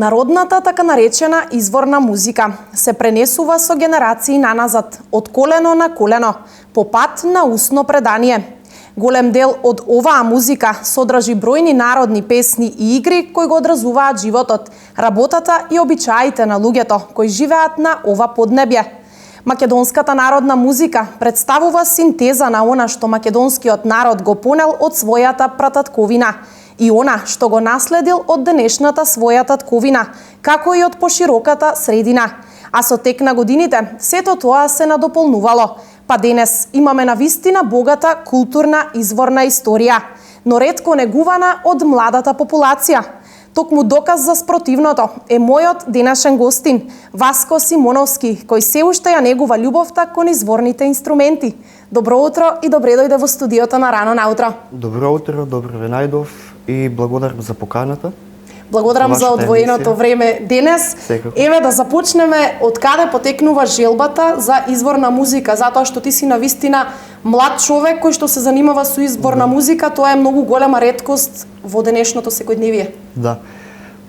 Народната така наречена изворна музика се пренесува со генерации наназад, од колено на колено, по пат на устно предание. Голем дел од оваа музика содржи бројни народни песни и игри кои го одразуваат животот, работата и обичаите на луѓето кои живеат на ова поднебје. Македонската народна музика представува синтеза на она што македонскиот народ го понел од својата прататковина и она што го наследил од денешната своја татковина, како и од пошироката средина. А со тек на годините, сето тоа се надополнувало, па денес имаме навистина богата културна изворна историја, но ретко негувана од младата популација. Токму доказ за спротивното е мојот денешен гостин, Васко Симоновски, кој се уште ја негува љубовта кон изворните инструменти. Добро утро и добре дојде во студиото на Рано наутро. Добро утро, добро ве најдов и благодарам за поканата. Благодарам за одвоеното време денес. Секако. Еве да започнеме од каде потекнува желбата за изворна музика, затоа што ти си навистина млад човек кој што се занимава со изворна музика, тоа е многу голема реткост во денешното секојдневие. Да.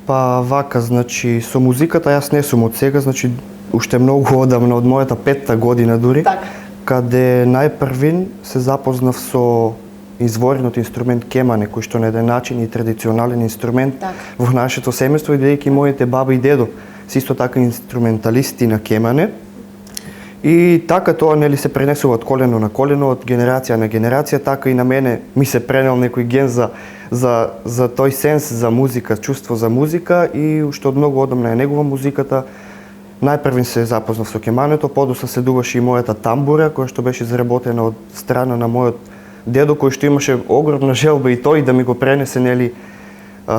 Па вака, значи со музиката јас не сум од сега, значи уште многу одамна, од мојата 5-та година дури, Така. каде најпрвин се запознав со изворниот инструмент кемане, кој што на еден начин и традиционален инструмент Така. во нашето семејство, и бидејќи моите баба и дедо се исто така инструменталисти на кемане. И така тоа нели се пренесува од колено на колено, од генерација на генерација, така и на мене ми се пренел некој ген за тој сенс за музика, чувство за музика, и уште од многу одамна е негова музиката. Најпрвин се запознав со кемането, подоцна следуваше и мојата тамбура, која што беше заработена од страна на мојот дедо, кој што имаше огромна желба и тој да ми го пренесе нели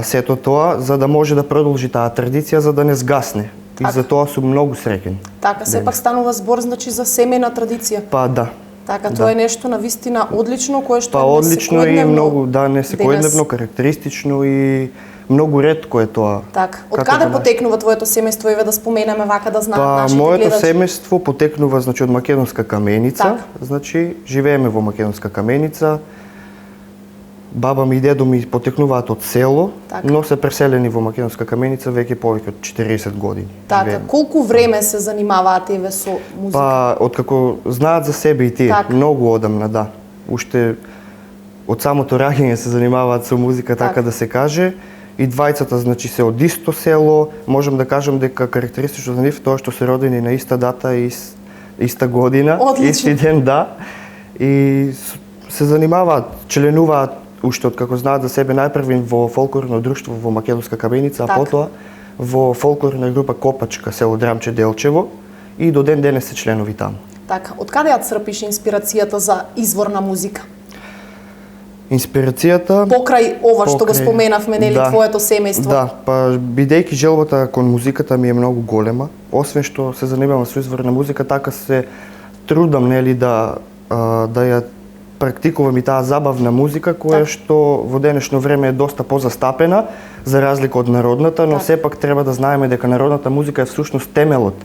сето тоа, за да може да продолжи таа традиција, за да не згасне. Така. И за тоа сум многу среќен. Така, сепак станува збор значи за семејна традиција. Па да. Така, тоа е нешто навистина одлично, кое што Па е одлично и несекојдневно многу, да, несекојдневно, денес. карактеристично и многу ретко е тоа. Така, од Како каде да потекнува твоето семејство, еве да споменеме вака да знаат Па нашите моето гледачи? семејство потекнува значи од Македонска Каменица, Така. значи живееме во Македонска Каменица. Баба ми и дедо ми потекнуваат од село, Така. но се преселени во Македонска Каменица веќе повеќе од 40 години. Така, живееме. колку време се занимаваат еве со музика? Па откако знаат за себе и тие, Така. многу одамна, да. Уште од самото раѓање се занимаваат со музика, така да се каже. И двајцата значи се од исто село, можам да кажам дека карактеристично за нив тоа што се родени на иста дата и иста година, Одлично. исти ден, да. И се занимаваат, членуваат уште од како знаат за себе најпрвин во фолклорно друштво во Македонска Каменица, а Така. потоа во фолклорна група Копачка, село Драмче Делчево, и до ден денес се членови таму. Така, од каде ја црпиш инспирацијата за изворна музика? Инспирацијата Покрај ова што го споменавме, нели, да, твоето семејство? Да, па бидејќи желбата кон музиката ми е многу голема, освен што се занимавам со изворна музика, така се трудам нели да ја практикувам и таа забавна музика која Так. што во денешно време е доста позастапена за разлика од народната, но Так. сепак треба да знаеме дека народната музика е всушност темелот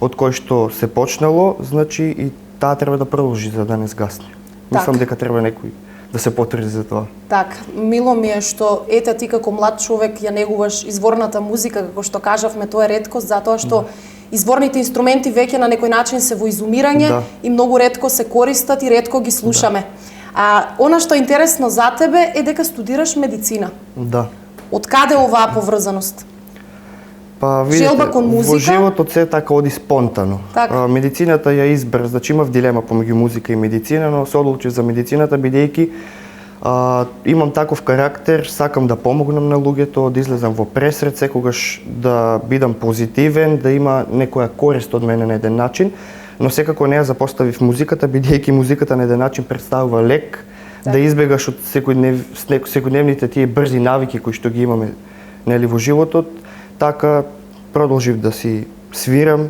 од кој што се почнало, значи и таа треба да продолжи за да не згасне. Мислам дека треба некој да се потруди за тоа. Так, мило ми е што ете ти како млад човек ја негуваш изворната музика, како што кажавме, тоа е реткост затоа што изворните инструменти веќе на некој начин се во изумирање Да. и многу ретко се користат и ретко ги слушаме. А она што е интересно за тебе е дека студираш медицина. Да. Од каде оваа поврзаност? Па видите, Желба кон музика? во животот се така оди спонтано. Така. Медицината ја избрав, значи имав дилема помеѓу музика и медицина, но се одлучив за медицината бидејќи имам таков карактер, сакам да помогнам на луѓето, да излезам во пресред, секогаш да бидам позитивен, да има некоја корист од мене на еден начин, но секако не ја запоставив музиката, бидејќи музиката на еден начин представува лек, да избегаш од секојдневните тие брзи навики кои што ги имаме нели во животот. Така продолжив да си свирам,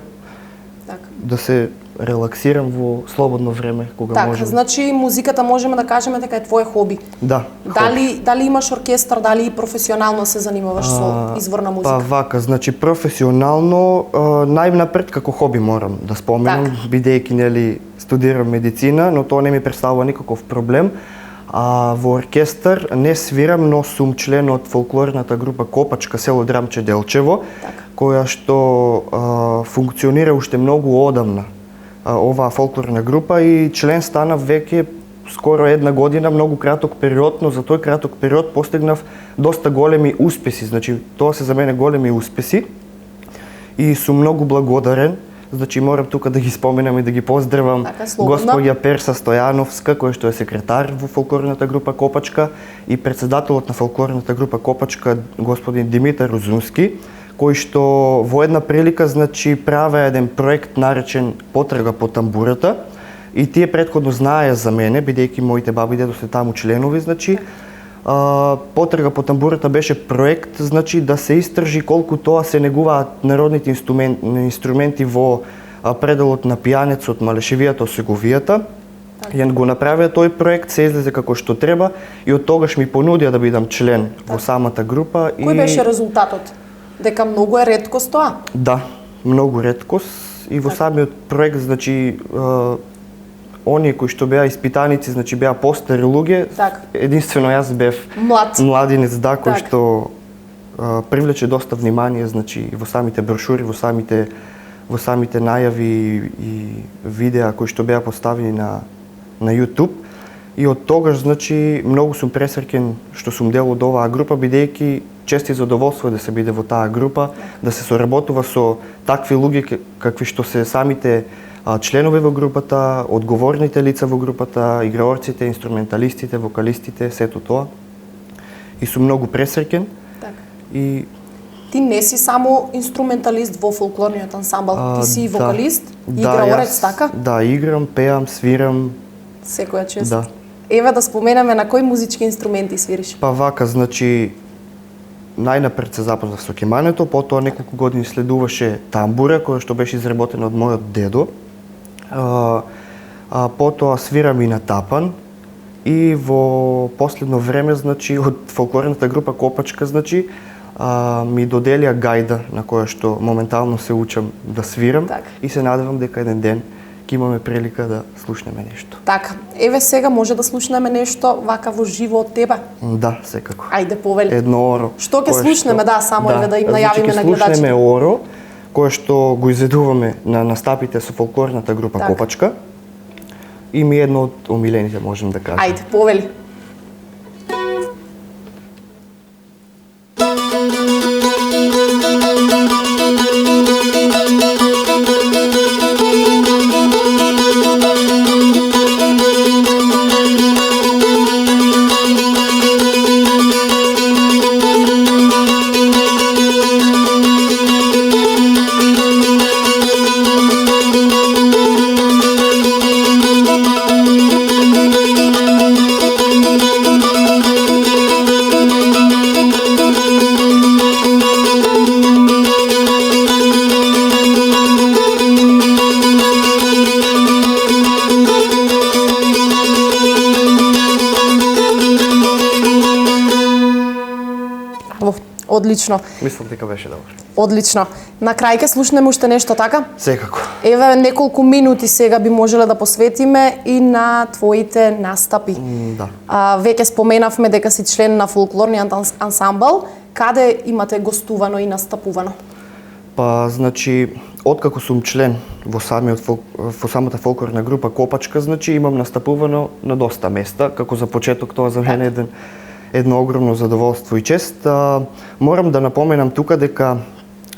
Така. да се релаксирам во слободно време кога Така, можам. значи музиката можеме да кажеме дека е твое хоби. Да. Дали имаш оркестар, дали и професионално се занимаваш со изворна музика? Па вака, значи професионално најнапред како хоби морам да споменам, Така. бидејќи нели студирам медицина, но тоа не ми представува никаков проблем. Во оркестар не свирам, но сум член од фолклорната група Копачка, село Драмче Делчево, која што функционира уште многу одамна. Оваа фолклорна група и член станав веќе скоро една година, многу краток период, но за тој краток период постигнав доста големи успеси. Значи, тоа се за мене големи успеси и сум многу благодарен. Значи, морам тука да ги споменам и да ги поздравам господја Перса Стојановска, која што е секретар во фолклорната група Копачка, и председателот на фолклорната група Копачка, господин Димитар Озунски, кој што во една прилика, значи, праве еден проект наречен Потрага по тамбурата, и тие претходно знаеа за мене, бидејќи моите баби и дедо се таму членови, значи, Потрага по тамбурата беше проект, значи, да се истражи колку тоа се негуваат народните инструменти во пределот на пијанецот, малешевијата, осеговијата. Ја го направија тој проект, се излезе како што треба и од тогаш ми понудија да бидам член во самата група. Кој беше резултатот? Дека многу е реткост тоа? Да, многу реткост и во самиот проект, значи, оние кои што беа испитаници, значи беа постари луѓе, единствено јас бев младинец, да, кој што привлече доста внимание, значи, во самите брошури, во самите најави и видеа кои што беа поставени на YouTube. И од тогаш, значи, многу сум пресреќен што сум дел од оваа група, бидејќи чест и задоволство да се биде во таа група, да се соработува со такви луѓе какви што се самите членови во групата, одговорните лица во групата, играорците, инструменталистите, вокалистите, сето тоа. И сум многу пресреќен. И ти не си само инструменталист во фолклорниот ансамбл, ти си и вокалист, играорец, така? Да, играм, пеам, свирам. Секоја чест. Да. Еве да споменеме на кои музички инструменти свириш? Па вака, значи, најнапред се запознав со кемането, потоа неколку години следуваше тамбура, која што беше изработена од мојот дедо. Потоа свирам и на тапан и во последно време, значи, од фолклорната група Копачка, значи, ми доделија гајда на која што моментално се учам да свирам и се надевам дека еден ден ќе имаме прилика да слушнеме нешто. Така, еве сега може да слушнеме нешто вака во живо од тебе? Да, секако. Ајде, повели. Едно оро. Што ќе слушнеме, да, само еве да им најавиме на гледачите. Ќе слушнеме оро, кое што го изведуваме на настапите со фолклорната група Копачка. И ми едно од омилените, можем да кажем. Ајде, повели. Одлично. Мислам дека беше добро. Одлично. На крај ќе слушнеме уште нешто, така? Секако. Еве неколку минути сега би можеле да посветиме и на твоите настапи. Да. Веќе споменавме дека си член на фолклорниот ансамбл. Каде имате гостувано и настапувано? Па, значи, откако сум член во самата фолклорна група Копачка, значи имам настапувано на доста места. Како за почеток, тоа за мене е едно огромно задоволство и чест. Морам да напоменам тука дека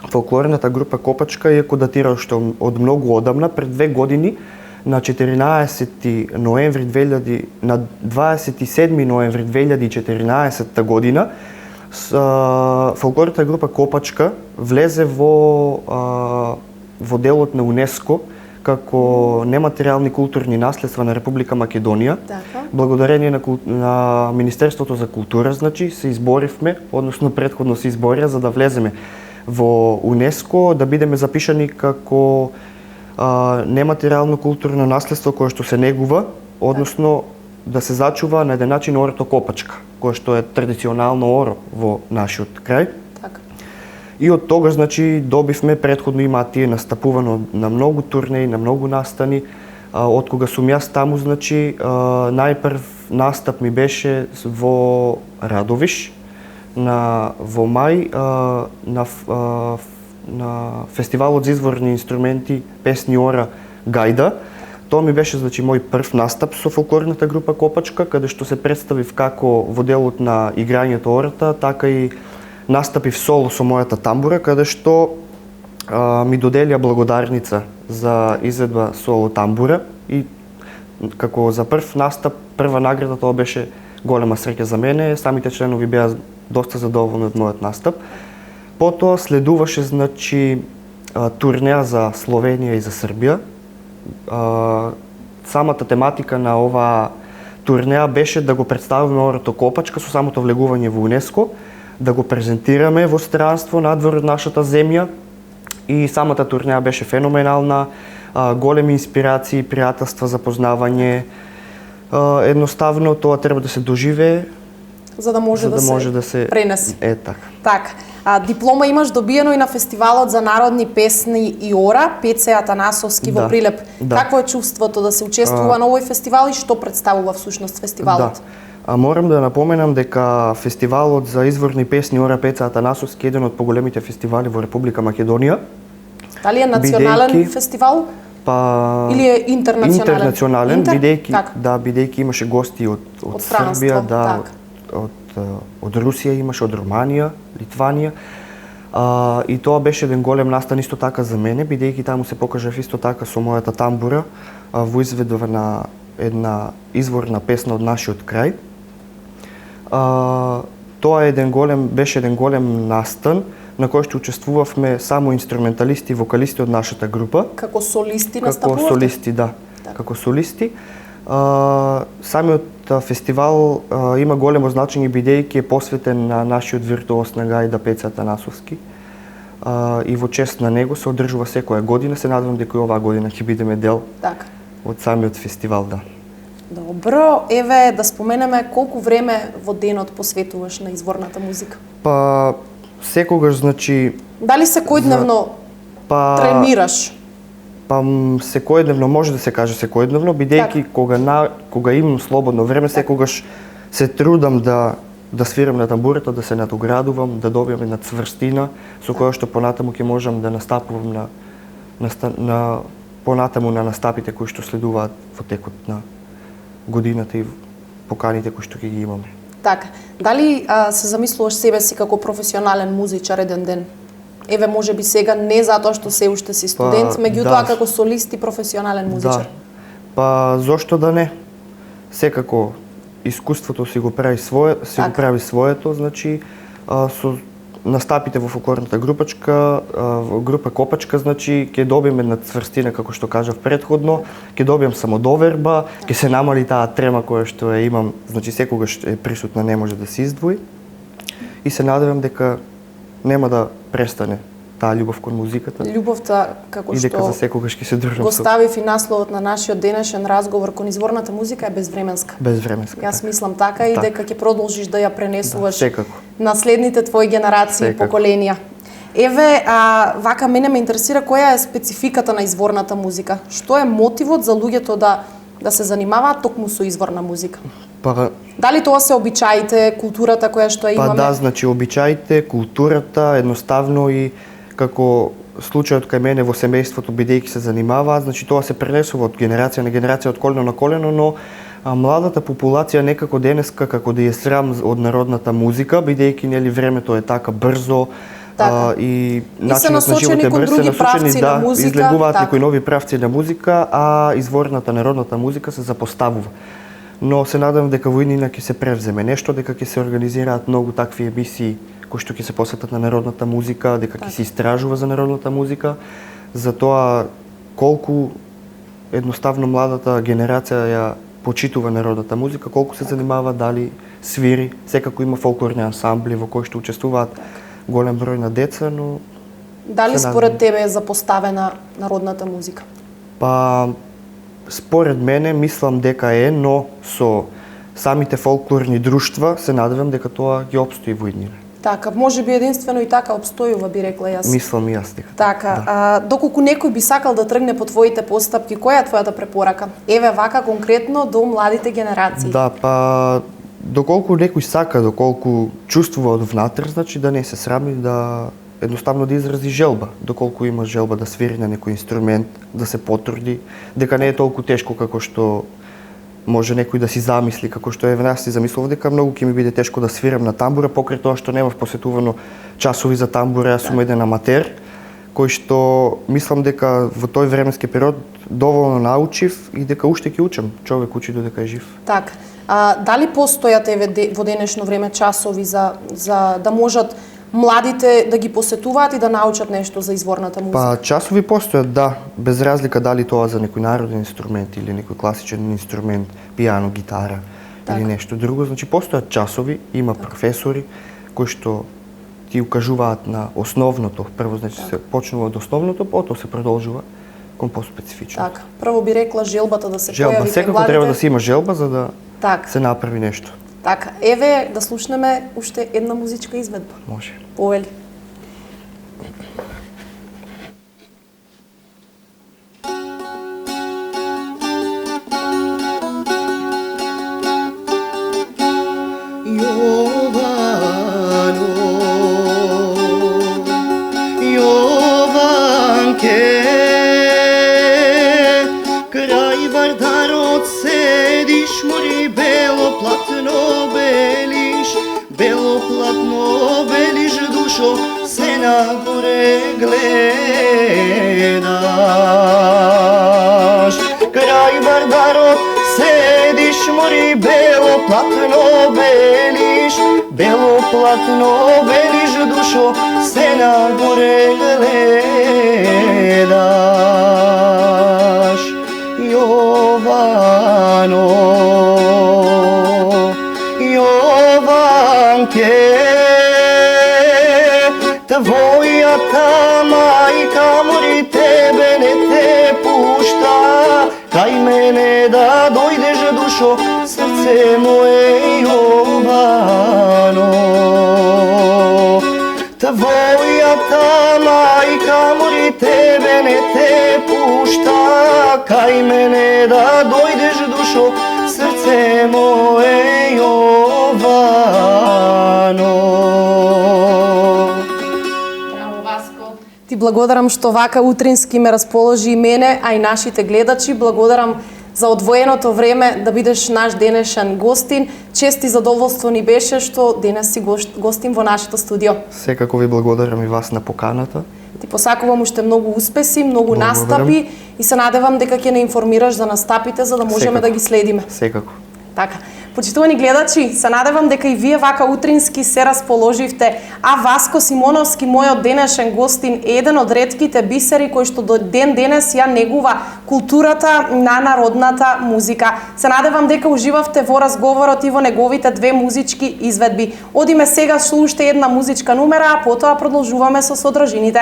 фолклорната група Копачка, иако датира уште од многу одамна, пред 2 години на 27 ноември 2014 година фолклорната група Копачка влезе во делот на УНЕСКО како нематеријални културни наследства на Република Македонија. Благодарение на Министерството за култура, значи, се изборивме, односно претходно се изборија за да влеземе во УНЕСКО, да бидеме запишани како нематеријално културно наследство кое што се негува, односно да се зачува на еден начин орото Копачка, кое што е традиционално оро во нашиот крај. И од тогаш, значи, добивме, претходно имаа тие настапувано на многу турнеи, на многу настани, Од кога сум јас таму, значи, најпрв настап ми беше во Радовиш, во мај, на фестивалот за изворни инструменти, песни ора Гајда. Тоа ми беше, значи, мој прв настап со фолклорната група Копачка, каде што се представив како во делот на играњето ората, така и настапив соло со мојата тамбура, каде што ми доделија благодарница за изведба соло тамбура и како за прв настап, прва награда, тоа беше голема среќа за мене. Самите членови беа доста задоволни од мојот настап. Потоа следуваше, значи, турнеа за Словенија и за Србија. Самата тематика на оваа турнеа беше да го представиме орато Копачка со самото влегување во УНЕСКО, да го презентираме во странство надвор од нашата земја, и самата турнеа беше феноменална, големи инспирации, пријателства, запознавање. Едноставно тоа треба да се доживее за да може да се пренесе. Така. Така. Диплома имаш добиено и на фестивалот за народни песни и ора, Пеце Атанасовски во Прилеп. Да. Какво е чувството да се учествува на овој фестивал и што представува всушност фестивалот? Да. Морам да напоменам дека фестивалот за изворни песни ора Пеце Атанасовски е еден од поголемите фестивали во Република Македонија. Дали е национален фестивал? Или е интернационален? Интернационален, бидејќи имаше гости од Србија, од Русија имаше, од Руманија, Литванија. И тоа беше еден голем настан исто така за мене, бидејќи таму се покажав исто така со мојата тамбура во изведба на една изворна песна од нашиот крај. Тоа беше еден голем настан на кој што учествувавме само инструменталисти и вокалисти од нашата група. Како солисти настапувавте? Како солисти, да. Како солисти. Самиот фестивал има големо значење бидејќи е посветен на нашиот виртуоз на гајда Пеце Атанасовски. И во чест на него се одржува секоја година. Се надевам дека и оваа година ќе бидеме дел од самиот фестивал, да. Добро, еве да споменеме колку време во денот посветуваш на изворната музика? Секогаш, значи... Дали секојдневно тренираш? Секојдневно, може да се каже секојдневно, бидејќи кога имам слободно време, секогаш се трудам да свирам на тамбурата, да се надоградувам, да добиам една цврстина со која што понатаму ќе можам да настапувам понатаму на настапите кои што следуваат во текот на годината и поканите кои што ќе ги имаме. Така, дали се замислуваш себе си како професионален музичар еден ден? Еве, може би сега не затоа што се уште си студент, меѓутоа како солист и професионален музичар. Зошто да не? Секако искуството си го прави своето, значи со настапите во фолклорната група Копачка, значи ќе добием една цврстина, како што кажав претходно, ќе добием самодоверба, ќе се намали таа трема која што ја имам, значи секогаш е присутна, не може да се издвои. И се надевам дека нема да престане таа љубов кон музиката. Љубовта, како што и дека за секогаш ќе се држам. Го ставив и насловот на нашиот денешен разговор кон изворната музика е безвременска. Безвременска. Јас мислам така и дека ќе продолжиш да ја пренесуваш на следните твои генерации и поколенија. Еве, вака мене ме интересира која е спецификата на изворната музика. Што е мотивот за луѓето да се занимаваат токму со изворна музика? Дали тоа се обичаите, културата која што имаме? Да, значи обичаите, културата, едноставно и како случајот кај мене во семејството, бидејќи се занимаваат, значи тоа се пренесува од генерација на генерација, од колено на колено, но младата популација некако денеска како да е срам од народната музика, бидејќи нели времето е така брзо, и начинот на живот е брз, се насочени да излегуваат некои нови правци на музика, а изворната народната музика се запоставува. Но се надевам дека во иднина ќе се превземе нешто, дека ќе се организираат многу такви емисии кои што ќе се посветат на народната музика, дека ќе се истражува за народната музика, за тоа колку едноставно младата генерација ја почитува народната музика, колку се занимава, дали свири, секако има фолклорни ансамбли во кои што учествуваат голем број на деца, но... Дали според тебе е запоставена народната музика? Според мене, мислам дека е, но со самите фолклорни друштва се надевам дека тоа ќе опстои во иднина. Така, може би единствено и така обстојува, би рекла јас. Мислам и јас дека. Така, доколку некој би сакал да тргне по твоите постапки, која е твојата препорака? Еве вака конкретно до младите генерации. Да, па доколку некој сака, доколку чувствува од внатре, значи да не се срами, да едноставно да изрази желба, доколку има желба да свири на некој инструмент, да се потруди, дека не е толку тешко како што може некој да си замисли, како што нас си замислував дека многу ќе ми биде тешко да свирам на тамбура, покрај тоа што немав посетувано часови за тамбура, јас сум еден аматер, кој што мислам дека во тој временски период доволно научив и дека уште ќе учам. Човек учи додека е жив. Така. Дали постојат еве во денешно време часови за да можат младите да ги посетуваат и да научат нешто за изворната музика? Па часови постојат, да, без разлика дали тоа за некој народен инструмент или некој класичен инструмент, пијано, гитара или нешто друго. Значи постојат часови, има професори кои што ти укажуваат на основното. Прво значи се почнува од основното, потоа се продолжува кон поспецифично. Така. Прво би рекла желбата да се појави кај секако младите. треба да се има желба за да Так. се направи нешто. Така, еве да слушнеме уште една музичка изведба. Може. Повели. Се нагоре гледаш, крај Вардарот седиш, мори бело платно белиш, бело платно белиш, душо, се нагоре гледаш. Јовано, Јованке, твојата мајка мори тебе не те пушта, кај мене да дојдеш, душо, срце мое Јовано. Твојата мајка мори тебе не те пушта, кај мене да дојдеш, душо, срце мое Јовано. Ти благодарам што вака утрински ме расположи и мене, а и нашите гледачи. Благодарам за одвоеното време да бидеш наш денешен гостин. Чест и задоволство ни беше што денес си гостин во нашето студио. Секако ви благодарам и вас на поканата. Ти посакувам уште многу успеси, многу настапи и се надевам дека ќе не информираш за настапите за да можеме да ги следиме. Секако. Така. Почитувани гледачи, се надевам дека и вие вака утрински се расположивте, а Васко Симоновски, мојот денешен гостин, е еден од ретките бисери кој што до ден денес ја негува културата на народната музика. Се надевам дека уживавте во разговорот и во неговите две музички изведби. Одиме сега со уште една музичка номера, а потоа продолжуваме со содржините.